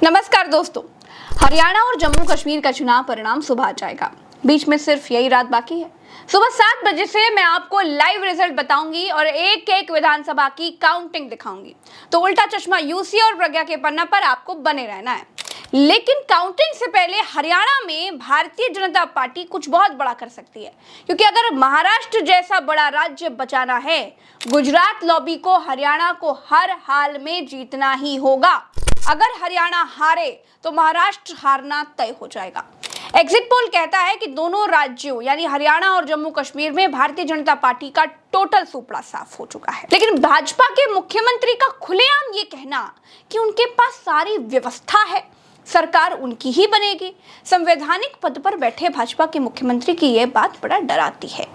नमस्कार दोस्तों, हरियाणा और जम्मू कश्मीर का चुनाव परिणाम सुबह आ जाएगा। बीच में सिर्फ यही रात बाकी है। सुबह 7 बजे से मैं आपको लाइव रिजल्ट बताऊंगी और एक एक विधानसभा की काउंटिंग दिखाऊंगी। तो उल्टा चश्मा यूसी और प्रज्ञा के पन्ना पर आपको बने रहना है। लेकिन काउंटिंग से पहले हरियाणा में भारतीय जनता पार्टी कुछ बहुत बड़ा कर सकती है, क्योंकि अगर महाराष्ट्र जैसा बड़ा राज्य बचाना है, गुजरात लॉबी को हरियाणा को हर हाल में जीतना ही होगा। अगर हरियाणा हारे तो महाराष्ट्र हारना तय हो जाएगा। एग्जिट पोल कहता है कि दोनों राज्यों यानी हरियाणा और जम्मू कश्मीर में भारतीय जनता पार्टी का टोटल सुपड़ा साफ हो चुका है। लेकिन भाजपा के मुख्यमंत्री का खुलेआम ये कहना कि उनके पास सारी व्यवस्था है, सरकार उनकी ही बनेगी। संवैधानिक पद पर बैठे भाजपा के मुख्यमंत्री की यह बात बड़ा डराती है।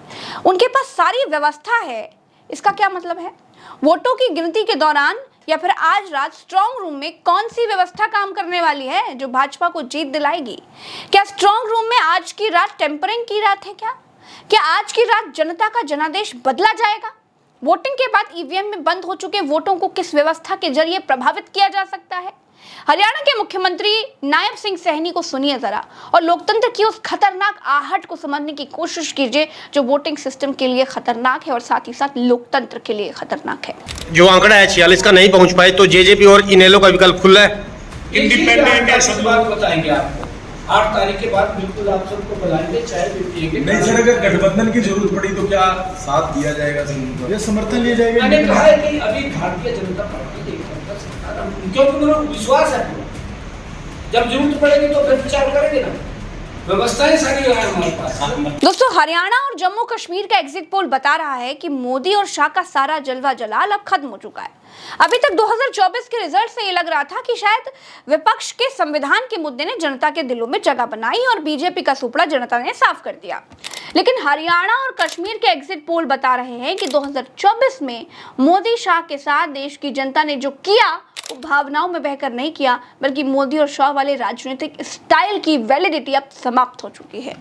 उनके पास सारी व्यवस्था है, इसका क्या मतलब है? वोटों की गिनती के दौरान या फिर आज रात स्ट्रांग रूम में कौन सी व्यवस्था काम करने वाली है जो भाजपा को जीत दिलाएगी? क्या स्ट्रांग रूम में आज की रात टेम्परिंग की रात है? क्या आज की रात जनता का जनादेश बदला जाएगा? वोटिंग के बाद ईवीएम में बंद हो चुके वोटों को किस व्यवस्था के जरिए प्रभावित किया जा सकता है? हरियाणा के मुख्यमंत्री नायब सिंह सैनी को सुनिए जरा और लोकतंत्र की उस खतरनाक आहट को समझने की कोशिश कीजिए जो वोटिंग सिस्टम के लिए खतरनाक है और साथ ही साथ लोकतंत्र के लिए खतरनाक है। जो आंकड़ा है 46 का नहीं पहुंच पाए तो जेजेपी और इनेलो का विकल्प खुला है। इंडिपेंडेंट बात बताएंगे आपको 8 तारीख के बाद बिल्कुल आप सबको बुलाएंगे, चाहे नहीं सर, अगर गठबंधन की जरूरत पड़ी तो क्या साथ दिया जाएगा? या समर्थन लिया जाएगा? मैंने कहा है कि अभी भारतीय जनता पार्टी क्योंकि मेरा विश्वास है, जब जरूरत पड़ेगी तो फिर विचार करेंगे ना। व्यवस्थाएं सारी है हमारे पास। दोस्तों, हरियाणा और जम्मू कश्मीर का एग्जिट पोल बता रहा है कि मोदी और शाह का सारा जलवा जलाल अब खत्म हो चुका है। अभी तक 2024 के रिजल्ट से ये लग रहा था कि शायद विपक्ष के संविधान के मुद्दे ने जनता के दिलों में जगह बनाई और बीजेपी का सुपड़ा जनता ने साफ कर दिया। लेकिन हरियाणा और कश्मीर के एग्जिट पोल बता रहे हैं कि 2024 में मोदी शाह के साथ देश की जनता ने जो किया वो भावनाओं में बहकर नहीं किया, बल्कि मोदी और शाह वाले राजनीतिक स्टाइल की वैलिडिटी अब समाप्त हो चुकी है।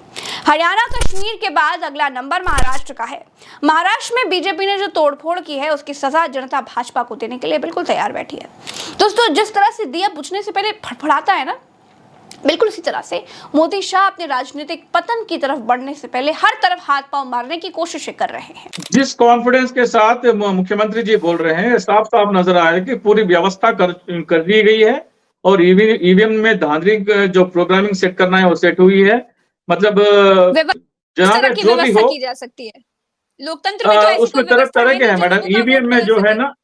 हरियाणा कश्मीर के बाद अगला नंबर महाराष्ट्र का है। महाराष्ट्र में बीजेपी ने जो तोड़फोड़ की है उसकी सजा जनता भाजपा को देने के लिए बिल्कुल तैयार बैठी है। दोस्तों, जिस तरह से दिया बुझने से पहले फड़फड़ाता है ना, बिल्कुल इसी तरह से मोदी शाह अपने राजनीतिक पतन की तरफ बढ़ने से पहले हर तरफ हाथ पांव मारने की कोशिशें कर रहे हैं। जिस कॉन्फिडेंस के साथ मुख्यमंत्री जी बोल रहे हैं, साफ साफ नजर आया है कि पूरी व्यवस्था कर दी गई है और ईवीएम में धांधली जो प्रोग्रामिंग सेट करना है वो सेट हुई है। मतलब जहां पे जो भी हो की जा सकती है लोकतंत्र में, तो उसमें तरह के है मैडम। ईवीएम में जो है ना,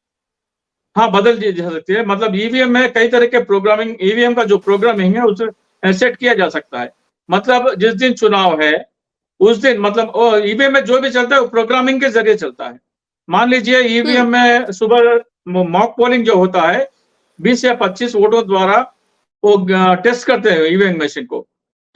हाँ, बदल दी जा सकती है। मतलब ईवीएम में कई तरह के प्रोग्रामिंग, ईवीएम का जो प्रोग्रामिंग है उसे सेट किया जा सकता है। मतलब जिस दिन चुनाव है उस दिन मतलब ईवीएम में जो भी चलता है वो प्रोग्रामिंग के जरिए चलता है। मान लीजिए ईवीएम में सुबह मॉक पोलिंग जो होता है 20 या 25 वोटों द्वारा वो टेस्ट करते हैं ईवीएम मशीन को,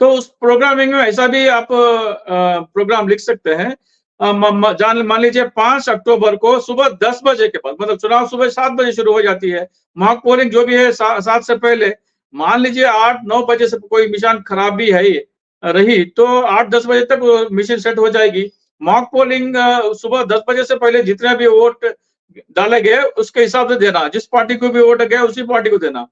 तो उस प्रोग्रामिंग में ऐसा भी आप प्रोग्राम लिख सकते हैं। मान लीजिए 5 अक्टूबर को सुबह 10 बजे के बाद, मतलब चुनाव सुबह 7 बजे शुरू हो जाती है, मॉक पोलिंग जो भी है 7 से पहले, मान लीजिए 8-9 बजे से कोई मिशन खराब भी है रही तो 8-10 बजे तक मिशन सेट हो जाएगी। मॉक पोलिंग सुबह 10 बजे से पहले जितने भी वोट डाले गए उसके हिसाब से देना, जिस पार्टी को भी वोट गया उसी पार्टी को देना।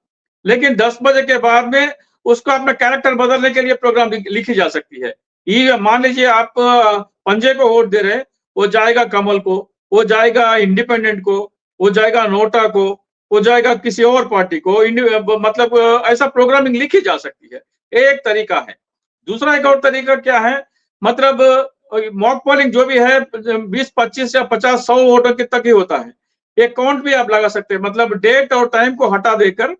लेकिन 10 बजे के बाद में उसको अपना कैरेक्टर बदलने के लिए प्रोग्राम लिखी जा सकती है। ये मान लीजिए आप पंजे को वोट दे रहे, वो जाएगा कमल को, वो जाएगा इंडिपेंडेंट को, वो जाएगा नोटा को, वो जाएगा किसी और पार्टी को। मतलब ऐसा प्रोग्रामिंग लिखी जा सकती है, एक तरीका है। दूसरा एक और तरीका क्या है, मतलब मॉक पोलिंग जो भी है 20, 25 या 50, 100 वोटों के तक ही होता है। एक काउंट भी आप लगा सकते हैं, मतलब डेट और टाइम को हटा देकर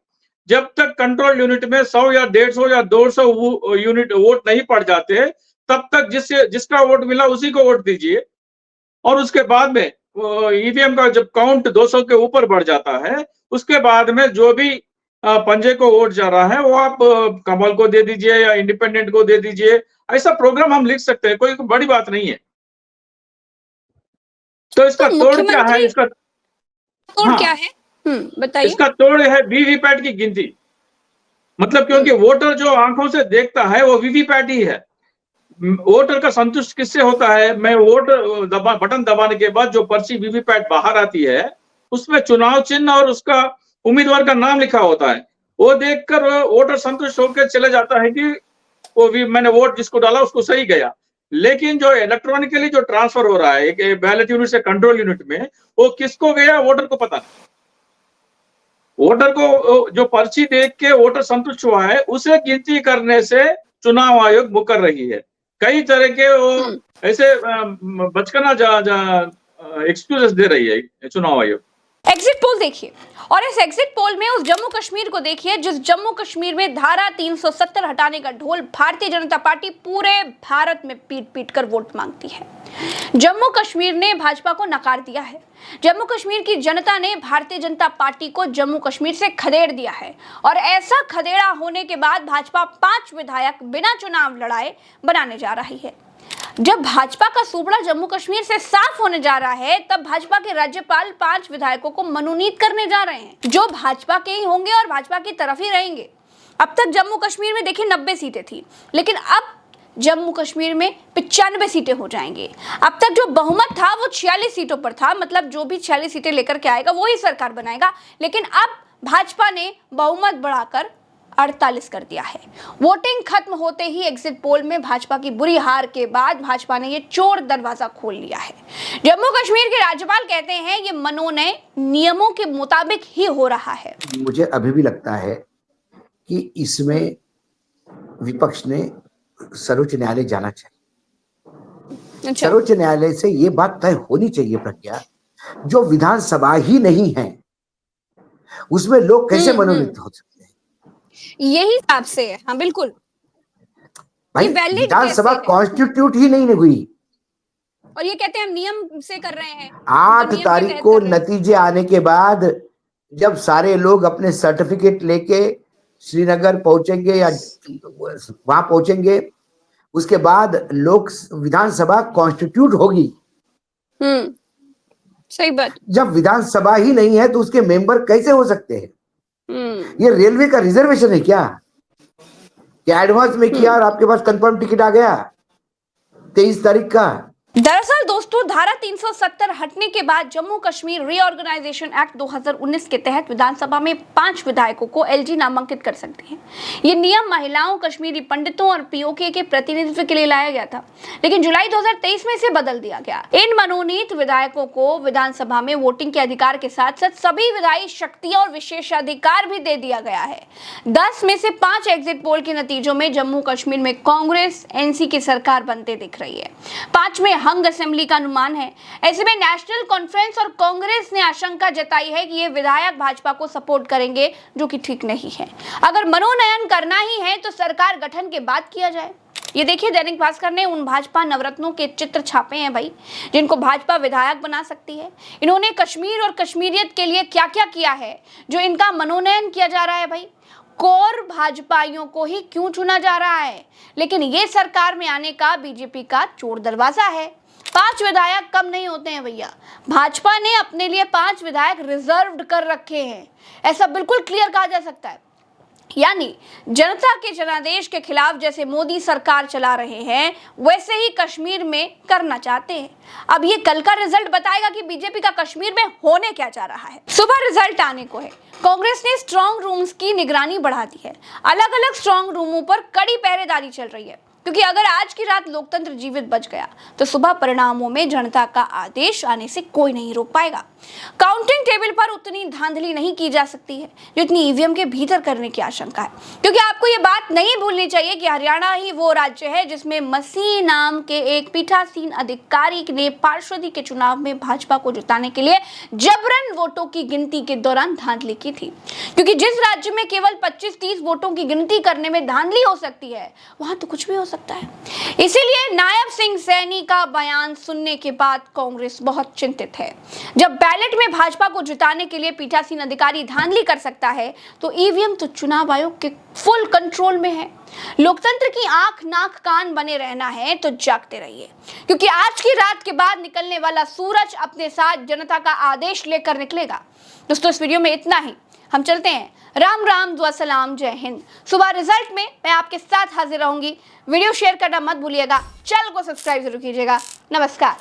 जब तक कंट्रोल यूनिट में 100 या 150 या 200 यूनिट वोट नहीं पड़ जाते तब तक जिसका वोट मिला उसी को वोट दीजिए। और उसके बाद में ईवीएम का जब काउंट 200 के ऊपर बढ़ जाता है उसके बाद में जो भी पंजे को वोट जा रहा है वो आप कमल को दे दीजिए या इंडिपेंडेंट को दे दीजिए। ऐसा प्रोग्राम हम लिख सकते हैं, कोई बड़ी बात नहीं है। तो इसका तोड़ क्या है? इसका तोड़ क्या है बताइए। इसका तोड़ है वीवीपैट की गिनती। मतलब क्योंकि वोटर जो आंखों से देखता है वो वीवीपैट ही है। वोटर का संतुष्ट किससे होता है? मैं वोट बटन दबाने के बाद जो पर्ची वीवीपैट बाहर आती है उसमें चुनाव चिन्ह और उसका उम्मीदवार का नाम लिखा होता है। वो देखकर वोटर संतुष्ट होकर चले जाता है कि वो भी मैंने वोट जिसको डाला उसको सही गया। लेकिन जो इलेक्ट्रॉनिकली जो ट्रांसफर हो रहा है एक बैलेट यूनिट से कंट्रोल यूनिट में, वो किसको गया वोटर को पता नहीं। वोटर को जो पर्ची देख के वोटर संतुष्ट हुआ है उसे गिनती करने से चुनाव आयोग मुकर रही है। कई तरह के वो ऐसे बचकाना एक्सक्यूजेस दे रही है चुनाव आयोग। एग्जिट पोल देखिए, और इस एग्जिट पोल में उस जम्मू कश्मीर को देखिए जिस जम्मू कश्मीर में धारा 370 हटाने का ढोल भारतीय जनता पार्टी पूरे भारत में पीट पीट कर वोट मांगती है। जम्मू कश्मीर ने भाजपा को नकार दिया है। जम्मू कश्मीर की जनता ने भारतीय जनता पार्टी को जम्मू कश्मीर से खदेड़ दिया है, और ऐसा खदेड़ा होने के बाद भाजपा 5 विधायक बिना चुनाव लड़ाए बनाने जा रही है। जब भाजपा का सूबड़ा जम्मू कश्मीर से साफ होने जा रहा है, तब भाजपा के राज्यपाल 5 विधायकों को मनोनीत करने जा रहे हैं जो भाजपा के ही होंगे और भाजपा की तरफ ही रहेंगे। अब तक जम्मू कश्मीर में देखिए 90 सीटें थी, लेकिन अब जम्मू कश्मीर में 95 सीटें हो जाएंगे। अब तक जो बहुमत था वो 46 सीटों पर था, मतलब जो भी 46 सीटें लेकर के आएगा वो ही सरकार बनाएगा। लेकिन अब भाजपा ने बहुमत बढ़ाकर 48 कर दिया है। वोटिंग खत्म होते ही एग्जिट पोल में भाजपा की बुरी हार के बाद भाजपा ने ये चोर दरवाजा खोल लिया है। जम्मू कश्मीर के राज्यपाल कहते हैं ये मनोनयन नियमों के मुताबिक ही हो रहा है। मुझे अभी भी लगता है कि इसमें विपक्ष ने सर्वोच्च न्यायालय जाना चाहिए। सर्वोच्च न्यायालय से ये बात तय होनी चाहिए प्रज्ञा, जो विधानसभा ही नहीं है उसमें लोग कैसे मनोनीत हो सकते हैं? यही हिसाब से है। हाँ बिल्कुल भाई, विधानसभा कॉन्स्टिट्यूट ही नहीं हुई और ये कहते हैं हम नियम से कर रहे हैं। 8 तारीख को नतीजे आने के बाद जब सारे लोग अपने सर्टिफिकेट लेके श्रीनगर पहुंचेंगे या वहां पहुंचेंगे, उसके बाद लोक विधानसभा कॉन्स्टिट्यूट होगी। सही बात। जब विधानसभा ही नहीं है तो उसके मेंबर कैसे हो सकते हैं? ये रेलवे का रिजर्वेशन है क्या एडवांस में किया और आपके पास कंफर्म टिकट आ गया 23 तारीख का? दरअसल दोस्तों, धारा 370 हटने के बाद जम्मू कश्मीर रीऑर्गेनाइजेशन एक्ट 2019 के तहत विधानसभा में 5 विधायकों को एलजी नामांकित कर सकते हैं। ये नियम महिलाओं, कश्मीरी पंडितों और पीओके के प्रतिनिधित्व के लिए लाया गया था, लेकिन जुलाई 2023 में इसे बदल दिया गया। इन मनोनीत विधायकों को विधानसभा में वोटिंग के अधिकार के साथ साथ सभी विधायी शक्तियां और विशेषाधिकार भी दे दिया गया है। 10 में से 5 एग्जिट पोल के नतीजों में जम्मू कश्मीर में कांग्रेस एनसी की सरकार बनते दिख रही है। 5 में हंग असेंबली का अनुमान है। ऐसे में नेशनल कॉन्फ्रेंस और कांग्रेस ने आशंका जताई है कि ये विधायक भाजपा को सपोर्ट करेंगे, जो कि ठीक नहीं है। अगर मनोनयन करना ही है तो सरकार गठन के बाद किया जाए। ये देखिए, दैनिक भास्कर ने उन भाजपा नवरत्नों के चित्र छापे हैं भाई, जिनको भाजपा विधायक बना सकती है। इन्होंने कश्मीर और कश्मीरियत के लिए क्या क्या किया है जो इनका मनोनयन किया जा रहा है भाई। कोर भाजपाइयों को ही क्यों चुना जा रहा है, लेकिन ये सरकार में आने का बीजेपी का चोर दरवाजा है। 5 विधायक कम नहीं होते हैं भैया। भाजपा ने अपने लिए 5 विधायक रिजर्व्ड कर रखे हैं, ऐसा बिल्कुल क्लियर कहा जा सकता है। यानी जनता के जनादेश के खिलाफ जैसे मोदी सरकार चला रहे हैं, वैसे ही कश्मीर में करना चाहते हैं। अब ये कल का रिजल्ट बताएगा कि बीजेपी का कश्मीर में होने क्या जा रहा है। सुबह रिजल्ट आने को है। कांग्रेस ने स्ट्रांग रूम्स की निगरानी बढ़ा दी है। अलग अलग स्ट्रांग रूमों पर कड़ी पहरेदारी चल रही है, क्योंकि अगर आज की रात लोकतंत्र जीवित बच गया तो सुबह परिणामों में जनता का आदेश आने से कोई नहीं रोक पाएगा। काउंटिंग टेबल पर उतनी धांधली नहीं की जा सकती है जितनी ईवीएम के भीतर करने की आशंका है, क्योंकि आपको ये बात नहीं भूलनी चाहिए कि हरियाणा ही वो राज्य है जिसमें मसीह नाम के एक पीठासीन अधिकारी ने पार्षदी के चुनाव में भाजपा को जिताने के लिए जबरन वोटों की गिनती के दौरान धांधली की थी। क्योंकि जिस राज्य में केवल 25-30 वोटों की गिनती करने में धांधली हो सकती है, वहां तो कुछ भी हो सकता है। इसीलिए नायब सिंह सैनी का बयान सुनने के बाद कांग्रेस बहुत चिंतित है। जब बैलेट में भाजपा को जिताने के लिए पीठासीन अधिकारी धांधली कर सकता है, तो ईवीएम तो चुनाव आयोग के फुल कंट्रोल में है। लोकतंत्र की आंख नाक कान बने रहना है तो जागते रहिए, क्योंकि आज की रात के बाद निकलने वाला सूरज अपने साथ जनता का आदेश लेकर निकलेगा। दोस्तों, इस वीडियो में इतना ही। हम चलते हैं। राम राम, दुआ सलाम, जय हिंद। सुबह रिजल्ट में मैं आपके साथ हाजिर रहूंगी। वीडियो शेयर करना मत भूलिएगा। चैनल को सब्सक्राइब जरूर कीजिएगा। नमस्कार।